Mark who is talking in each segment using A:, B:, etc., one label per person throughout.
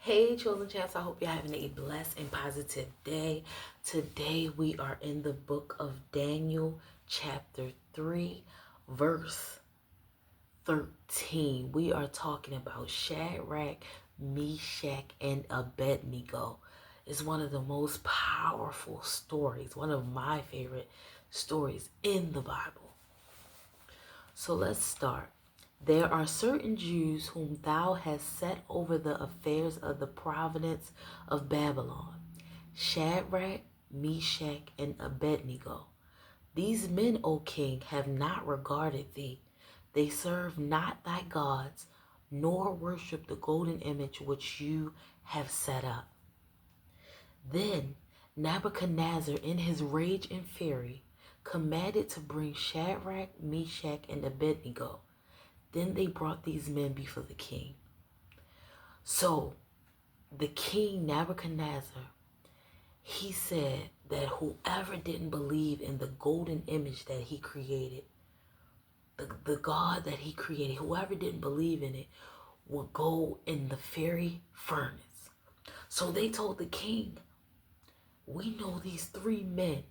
A: Hey, chosen champs, I hope you're having a blessed and positive day. Today we are in the book of Daniel, chapter 3, verse 13. We are talking about Shadrach, Meshach, and Abednego. It's one of the most powerful stories, one of my favorite stories in the Bible. So let's start. There are certain Jews whom thou hast set over the affairs of the province of Babylon, Shadrach, Meshach, and Abednego. These men, O king, have not regarded thee. They serve not thy gods, nor worship the golden image which you have set up. Then Nebuchadnezzar, in his rage and fury, commanded to bring Shadrach, Meshach, and Abednego. Then they brought these men before the king. So the king Nebuchadnezzar, he said that whoever didn't believe in the golden image that he created, the God that he created, whoever didn't believe in it would go in the fiery furnace. So they told the king, we know these three men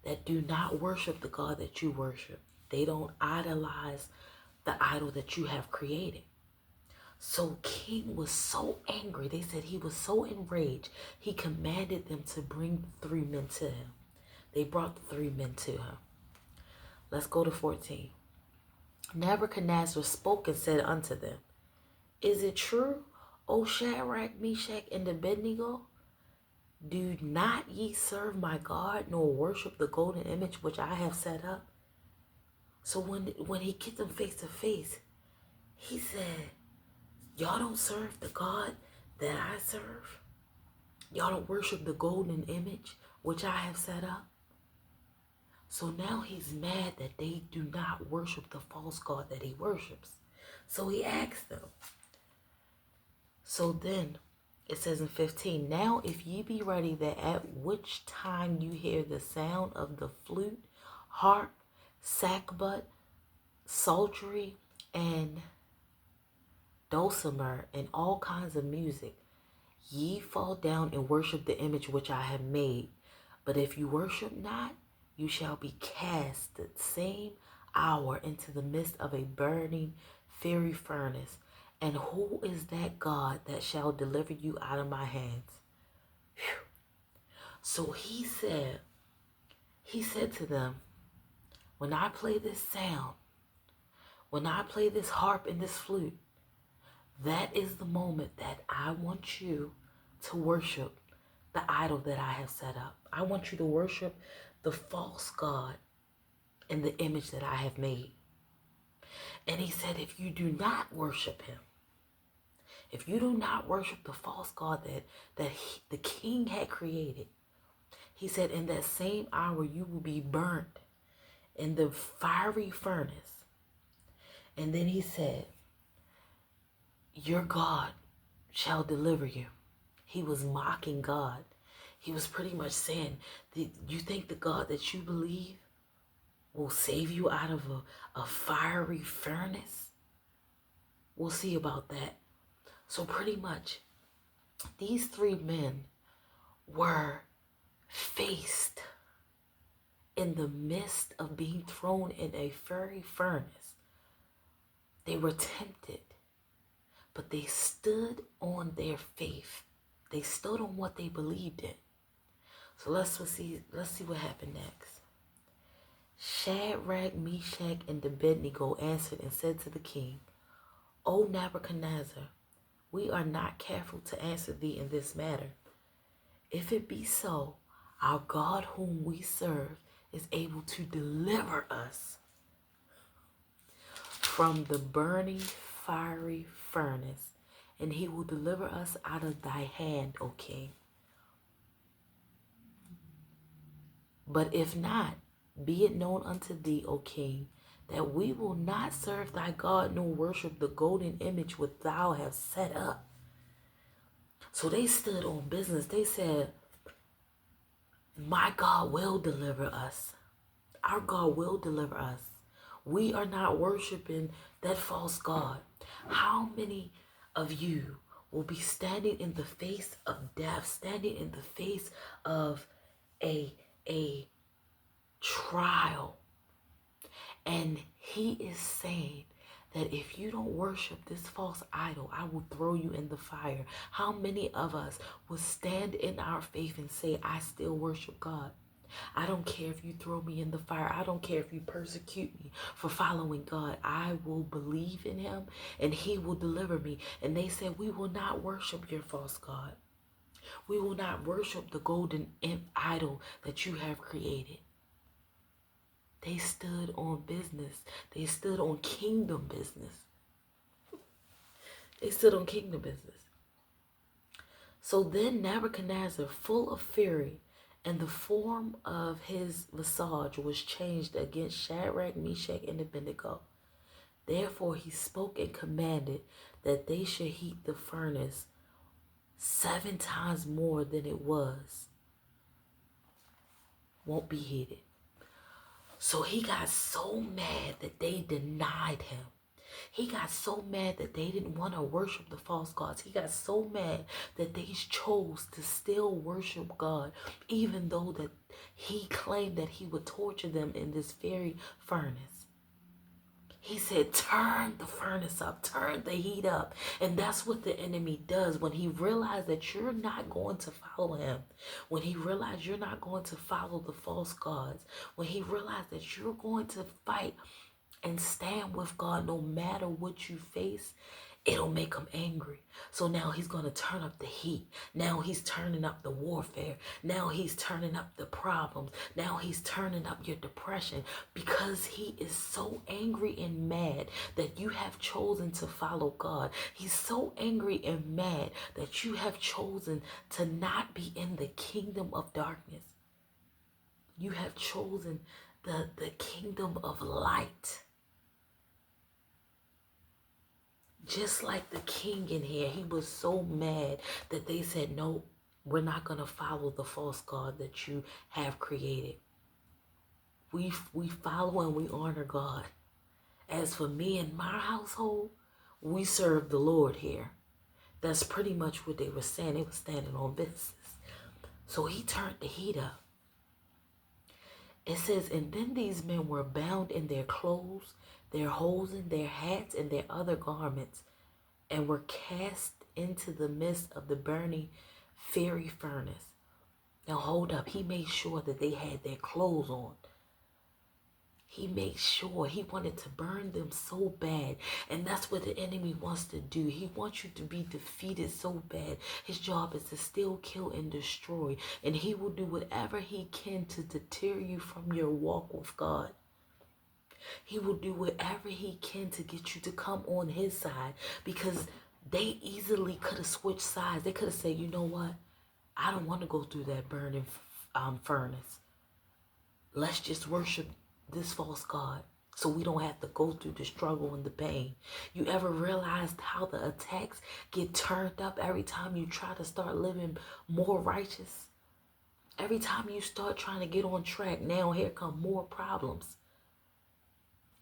A: that do not worship the God that you worship. They don't idolize the idol that you have created. So king was so angry. They said he was so enraged. He commanded them to bring the three men to him. They brought the three men to him. Let's go to 14. Nebuchadnezzar spoke and said unto them, is it true, O Shadrach, Meshach, and Abednego? Do not ye serve my God, nor worship the golden image which I have set up? So when he get them face to face, he said, y'all don't serve the God that I serve? Y'all don't worship the golden image which I have set up? So now he's mad that they do not worship the false God that he worships. So he asks them. So then it says in 15, now if ye be ready that at which time you hear the sound of the flute, harp, sackbut, psaltery, and dulcimer, and all kinds of music, ye fall down and worship the image which I have made. But if you worship not, you shall be cast the same hour into the midst of a burning fiery furnace. And who is that God that shall deliver you out of my hands? Whew. So he said to them, when I play this sound, when I play this harp and this flute, that is the moment that I want you to worship the idol that I have set up. I want you to worship the false God and the image that I have made. And he said, if you do not worship him, if you do not worship the false God the king had created, he said, in that same hour you will be burnt in the fiery furnace. And then he said, your God shall deliver you. He was mocking God. He was pretty much saying, you think the God that you believe will save you out of a fiery furnace? We'll see about that. So pretty much, these three men were faced in the midst of being thrown in a fiery furnace. They were tempted, but they stood on their faith. They stood on what they believed in. So let's see what happened next. Shadrach, Meshach, and Abednego answered and said to the king, O Nebuchadnezzar, we are not careful to answer thee in this matter. If it be so, our God whom we serve is able to deliver us from the burning fiery furnace, and he will deliver us out of thy hand, O king. But if not, be it known unto thee, O king, that we will not serve thy God nor worship the golden image which thou hast set up. So they stood on business. They said, my God will deliver us. Our God will deliver us. We are not worshiping that false God. How many of you will be standing in the face of death, standing in the face of a trial. And he is saying that if you don't worship this false idol, I will throw you in the fire. How many of us will stand in our faith and say, I still worship God? I don't care if you throw me in the fire. I don't care if you persecute me for following God. I will believe in him and he will deliver me. And they said, we will not worship your false God. We will not worship the golden idol that you have created. They stood on business. They stood on kingdom business. They stood on kingdom business. So then Nebuchadnezzar, full of fury, and the form of his visage was changed against Shadrach, Meshach, and Abednego. Therefore he spoke and commanded that they should heat the furnace 7 times more than it was. Won't be heated. So he got so mad that they denied him. He got so mad that they didn't want to worship the false gods. He got so mad that they chose to still worship God, even though that he claimed that he would torture them in this very furnace. He said, turn the furnace up, turn the heat up. And that's what the enemy does when he realizes that you're not going to follow him. When he realizes you're not going to follow the false gods. When he realizes that you're going to fight and stand with God no matter what you face, it'll make him angry. So now he's going to turn up the heat. Now he's turning up the warfare. Now he's turning up the problems. Now he's turning up your depression because he is so angry and mad that you have chosen to follow God. He's so angry and mad that you have chosen to not be in the kingdom of darkness. You have chosen the kingdom of light. Just like the king in here, he was so mad that they said, no, we're not going to follow the false god that you have created. We follow and we honor God. As for me and my household, we serve the Lord here. That's pretty much what they were saying. They were standing on business. So he turned the heat up. It says, and then these men were bound in their clothes, their hosen, their hats, and their other garments, and were cast into the midst of the burning fiery furnace. Now hold up, he made sure that they had their clothes on. He made sure. He wanted to burn them so bad. And that's what the enemy wants to do. He wants you to be defeated so bad. His job is to steal, kill, and destroy. And he will do whatever he can to deter you from your walk with God. He will do whatever he can to get you to come on his side, because they easily could have switched sides. They could have said, you know what? I don't want to go through that burning furnace. Let's just worship this false god so we don't have to go through the struggle and the pain. You ever realized how the attacks get turned up every time you try to start living more righteous? Every time you start trying to get on track, now here come more problems.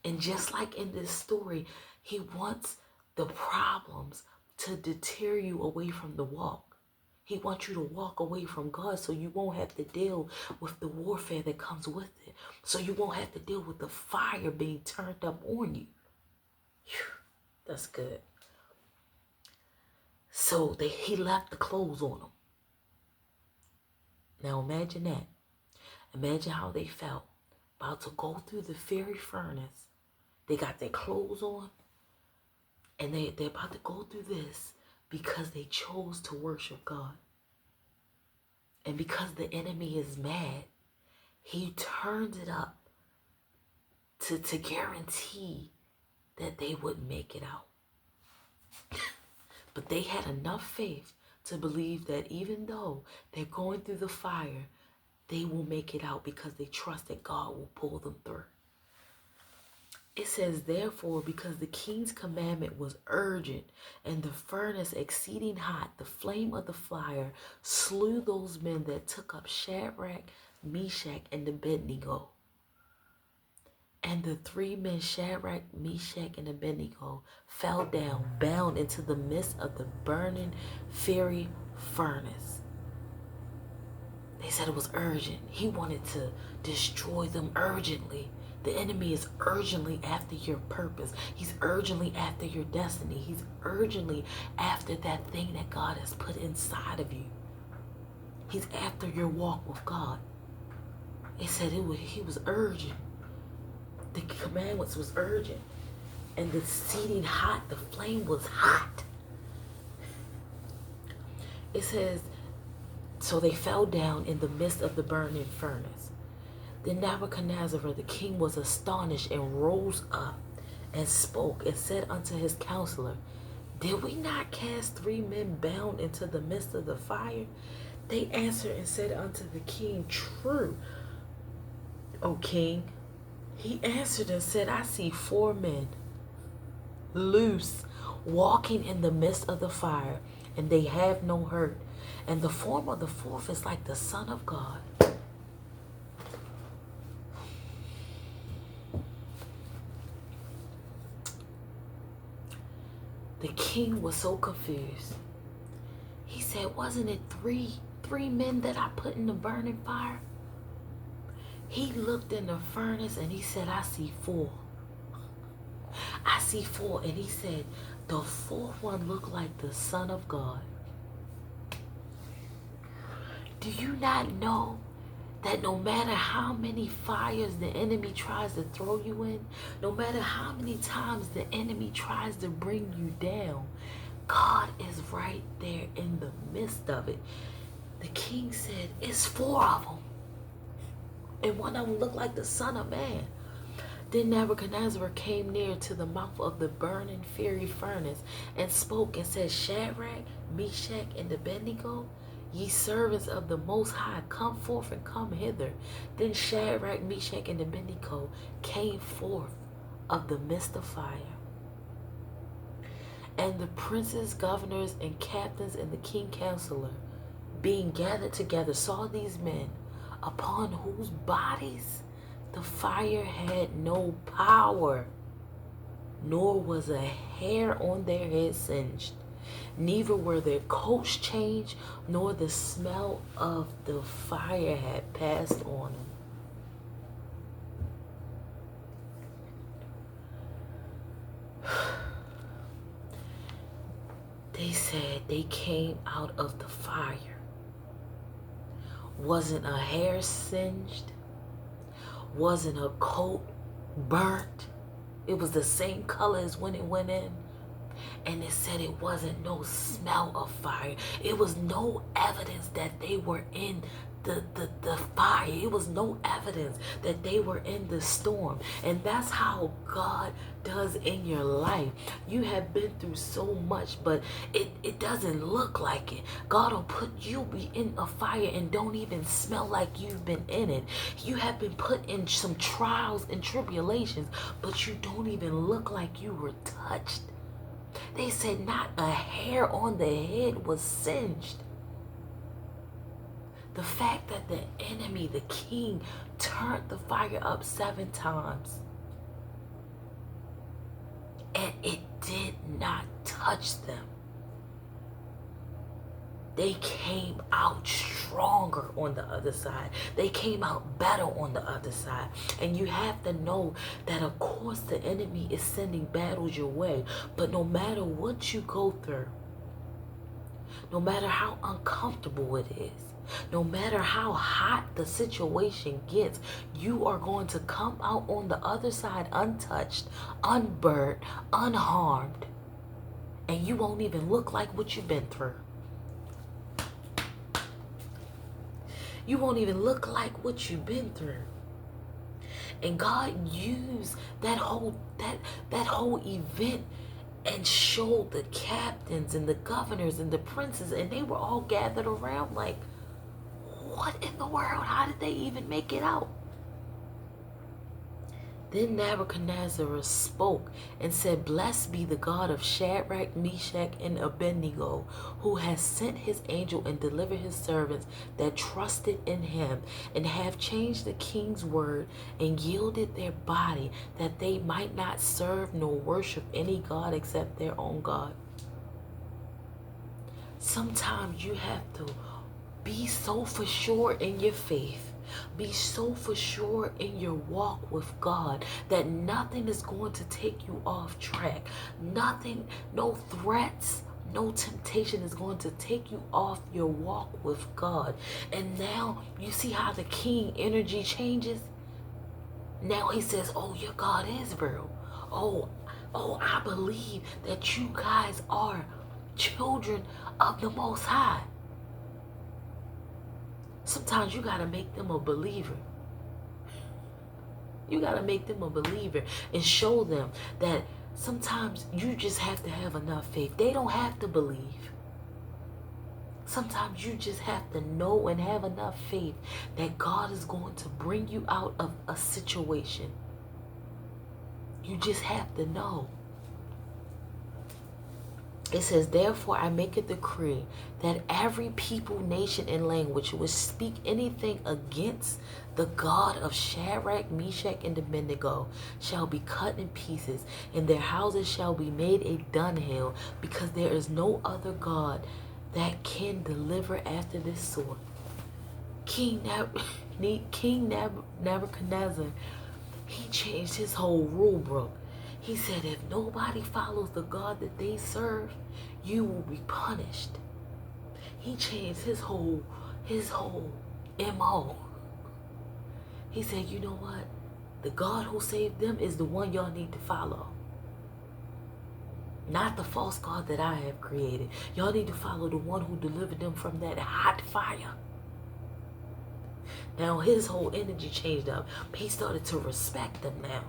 A: And just like in this story, he wants the problems to deter you away from the walk. He wants you to walk away from God so you won't have to deal with the warfare that comes with it. So you won't have to deal with the fire being turned up on you. Whew, that's good. So he left the clothes on them. Now imagine that. Imagine how they felt about to go through the fiery furnace. They got their clothes on and they're about to go through this because they chose to worship God. And because the enemy is mad, he turns it up to guarantee that they wouldn't make it out. But they had enough faith to believe that even though they're going through the fire, they will make it out because they trust that God will pull them through. It says, therefore, because the king's commandment was urgent and the furnace exceeding hot, the flame of the fire slew those men that took up Shadrach, Meshach, and Abednego. And the three men, Shadrach, Meshach, and Abednego, fell down, bound into the midst of the burning, fiery furnace. They said it was urgent. He wanted to destroy them urgently. The enemy is urgently after your purpose. He's urgently after your destiny. He's urgently after that thing that God has put inside of you. He's after your walk with God. It said he was urgent. The commandments was urgent. And the seething hot, the flame was hot. It says, so they fell down in the midst of the burning furnace. Then Nebuchadnezzar the king was astonished and rose up and spoke and said unto his counselor, did we not cast 3 men bound into the midst of the fire? They answered and said unto the king, true, O king. He answered and said, I see 4 men loose, walking in the midst of the fire, and they have no hurt. And the form of the 4th is like the Son of God. The king was so confused. He said, wasn't it three men that I put in the burning fire? He looked in the furnace and he said, I see 4. I see 4. And he said, the 4th one looked like the Son of God. Do you not know that no matter how many fires the enemy tries to throw you in, no matter how many times the enemy tries to bring you down, God is right there in the midst of it. The king said, it's 4 of them. And one of them looked like the Son of Man. Then Nebuchadnezzar came near to the mouth of the burning fiery furnace and spoke and said, Shadrach, Meshach, and Abednego, ye servants of the Most High, come forth and come hither. Then Shadrach, Meshach, and Abednego came forth of the midst of fire. And the princes, governors, and captains, and the king counselor, being gathered together, saw these men, upon whose bodies the fire had no power, nor was a hair on their head singed. Neither were their coats changed, nor the smell of the fire had passed on them. They said they came out of the fire. Wasn't a hair singed. Wasn't a coat burnt. It was the same color as when it went in. And it said it wasn't no smell of fire. It was no evidence that they were in the fire. It was no evidence that they were in the storm. And that's how God does in your life. You have been through so much, but it doesn't look like it. God will put you in a fire and don't even smell like you've been in it. You have been put in some trials and tribulations, but you don't even look like you were touched. They said not a hair on the head was singed. The fact that the enemy, the king, turned the fire up 7 times and it did not touch them. They came out stronger on the other side. They came out better on the other side. And you have to know that, of course, the enemy is sending battles your way. But no matter what you go through, no matter how uncomfortable it is, no matter how hot the situation gets, you are going to come out on the other side untouched, unburnt, unharmed. And you won't even look like what you've been through. You won't even look like what you've been through. And God used that whole event and showed the captains and the governors and the princes, and they were all gathered around like, what in the world? How did they even make it out? Then Nebuchadnezzar spoke and said, Blessed be the God of Shadrach, Meshach, and Abednego, who has sent his angel and delivered his servants that trusted in him, and have changed the king's word and yielded their body, that they might not serve nor worship any God except their own God. Sometimes you have to be so for sure in your faith. Be so for sure in your walk with God that nothing is going to take you off track. Nothing, no threats, no temptation is going to take you off your walk with God. And now you see how the king energy changes. Now he says, oh, your God is real. Oh, I believe that you guys are children of the Most High. Sometimes you got to make them a believer. You got to make them a believer and show them that sometimes you just have to have enough faith. They don't have to believe. Sometimes you just have to know and have enough faith that God is going to bring you out of a situation. You just have to know. It says, therefore I make a decree that every people, nation, and language which speak anything against the God of Shadrach, Meshach, and Abednego shall be cut in pieces, and their houses shall be made a dunghill, because there is no other God that can deliver after this sort. King Nebuchadnezzar, he changed his whole rule book. He said, if nobody follows the God that they serve, you will be punished. He changed his whole MO. He said, you know what? The God who saved them is the one y'all need to follow. Not the false God that I have created. Y'all need to follow the one who delivered them from that hot fire. Now his whole energy changed up. He started to respect them now.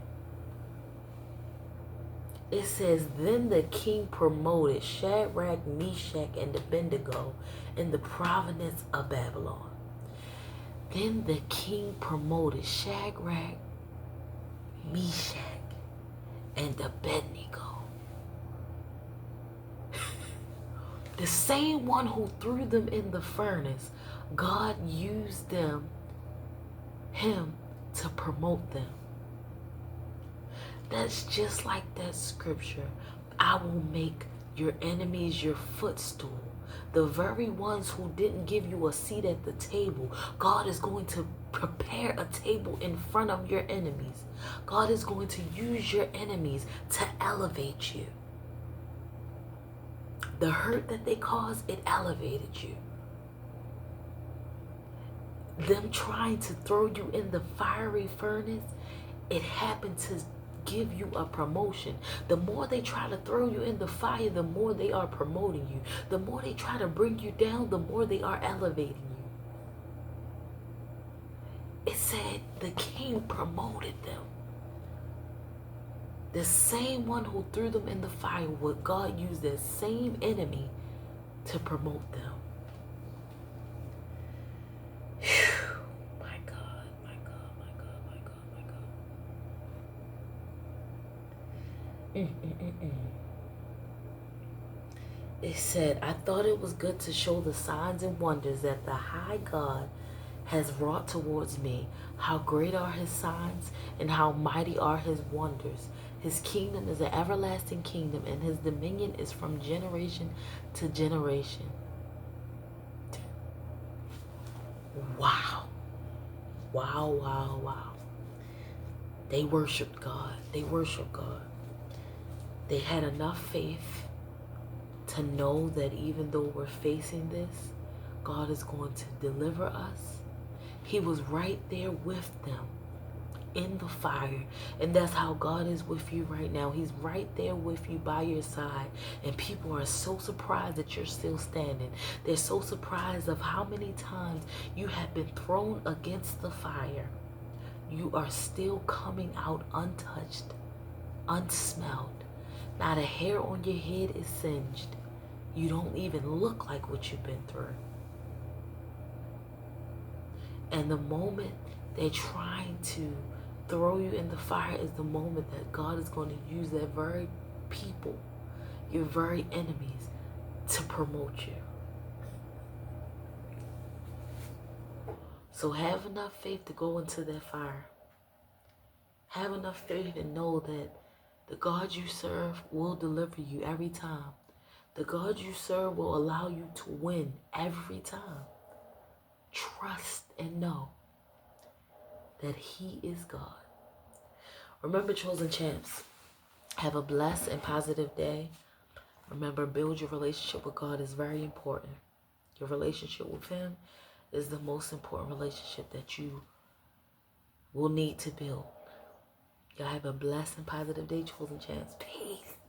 A: It says, then the king promoted Shadrach, Meshach, and Abednego in the province of Babylon. Then the king promoted Shadrach, Meshach, and Abednego. The same one who threw them in the furnace, God used him to promote them. That's just like that scripture. I will make your enemies your footstool. The very ones who didn't give you a seat at the table, God is going to prepare a table in front of your enemies. God is going to use your enemies to elevate you. The hurt that they caused, it elevated you. Them trying to throw you in the fiery furnace, it happened to give you a promotion. The more they try to throw you in the fire, the more they are promoting you. The more they try to bring you down, the more they are elevating you. It said the king promoted them. The same one who threw them in the fire, would God use that same enemy to promote them. Whew. My God, my God, my God, my God, my God. It said, I thought it was good to show the signs and wonders that the high God has wrought towards me. How great are his signs and how mighty are his wonders. His kingdom is an everlasting kingdom, and his dominion is from generation to generation. Wow. Wow, wow, wow. They worshiped God. They worshiped God. They had enough faith to know that even though we're facing this, God is going to deliver us. He was right there with them in the fire. And that's how God is with you right now. He's right there with you by your side. And people are so surprised that you're still standing. They're so surprised of how many times you have been thrown against the fire. You are still coming out untouched, unsmelled. Not a hair on your head is singed. You don't even look like what you've been through. And the moment they're trying to throw you in the fire is the moment that God is going to use that very people, your very enemies, to promote you. So have enough faith to go into that fire. Have enough faith and know that the God you serve will deliver you every time. The God you serve will allow you to win every time. Trust and know that He is God. Remember, chosen champs, have a blessed and positive day. Remember, build your relationship with God is very important. Your relationship with Him is the most important relationship that you will need to build. Y'all have a blessed and positive day, chosen champs. Peace.